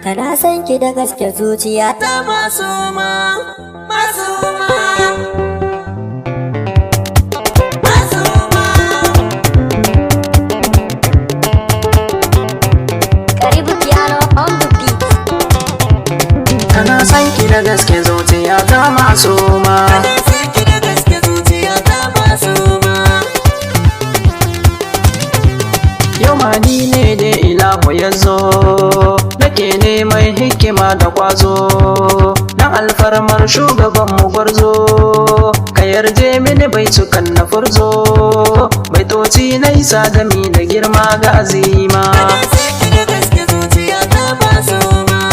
Kana san ki da gaske zuciya ta masoma, masoma, masoma. Karibu piano on the beat. Kana san ki da gaske zuciya ta masoma. Kana san ki da gaske zuciya ta masoma. Yau ma ni ne da ilahu ya zo, nake neman hikima da kwazo, dan alfarmar shugabanmu gwarzo, ka yarje mini baitukan na furzo, baitoci na isa da mi da girma ga azima.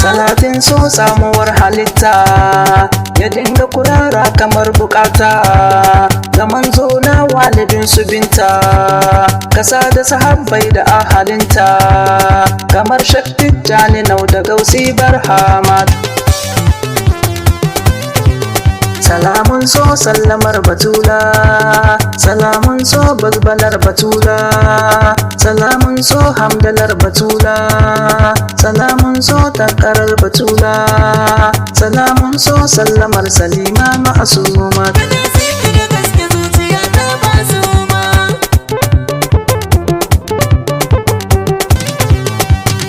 Salatin so samuwar halitta ya dinga kurara kamar bukata, ga manzo na walidin su binta, kasa da sahabbai da ahalinta, kamar shakti jani nau da gausi barhama. Salamun so sallamar batula, salamun so bazbalar batula, salamun so hamdalar batula, salamun so takarar batula, salamun so sallamar salima ma'asuma.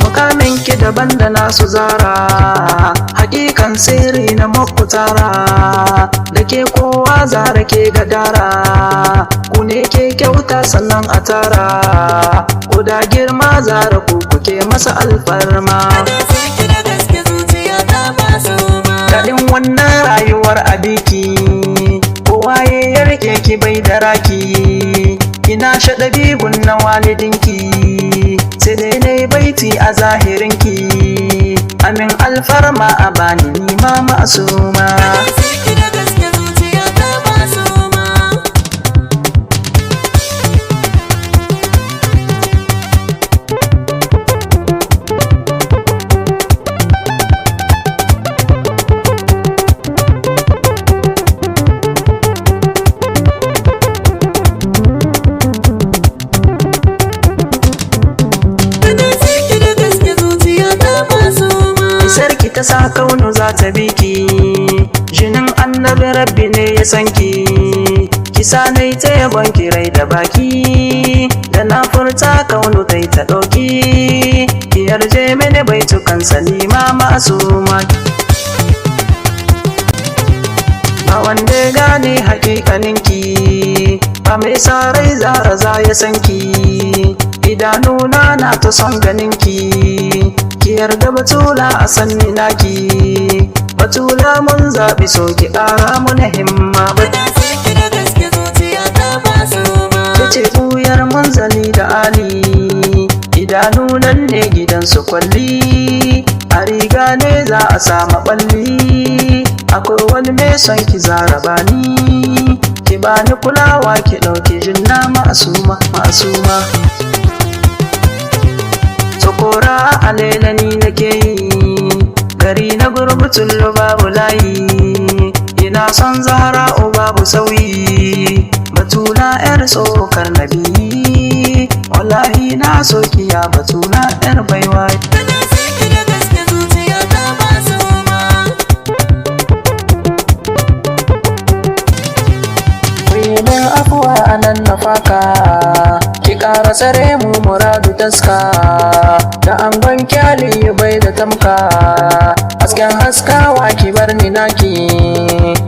Mukaminki daban da nasu zara, hakikan sirri na makutara, da ke kowa zara ke gadara, ku ne ke kyauta sannan a tara, ku da girma zara ku kuke masa alfarma. Daɗin wannan rayuwar abiki, kowa ya rike ki bai da raki, ina shaɗa bibun na walidinki, sai dai na baiti a zahirinki, amin alfarma a bani nima masuma. Sarki ta sa kaunu za ta biki, jinin annabi rabbi ne ya sanki, kisa ne ta yabon kirai da baki, da na furta kaunu tai ta ɗauki, ki yarje mini baitukan salima masuma. Ba wanda ya gane hakikaninki, ba mai sarai zara za ya sanki, idanuna na ta son ganinki, ki yarda batula a sanni naki, batula mun zaɓi so ki ƙara muna himma. Ce buyar munzali da ali, idanu nan ne gidansu kwalli, a riga ne za a sama ɓalli, akwai wani mai son ki zara bani, ki bani kulawa ki ɗauki jinna ma'asuma ma'asuma. Zokora Alela ni nake yi, gari na gurbutul babu layi, ina son Zahra'u babu sauyi, batula yar tsokar nabi, wallahi na so kiya batula yar baiwa. Min afuwa anan na faka, ki ƙara tsare mu muradu taska, da angon kyali bai da tamka, hasken haskawa ki bar ni naki,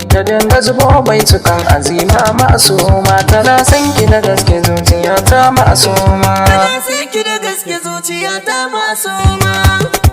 da dinga zubo bai tukan azima ma'asuma. Tana san ki da gaske zuciya ta ma'asuma. Tana san ki da gaske zuciya ta masoma.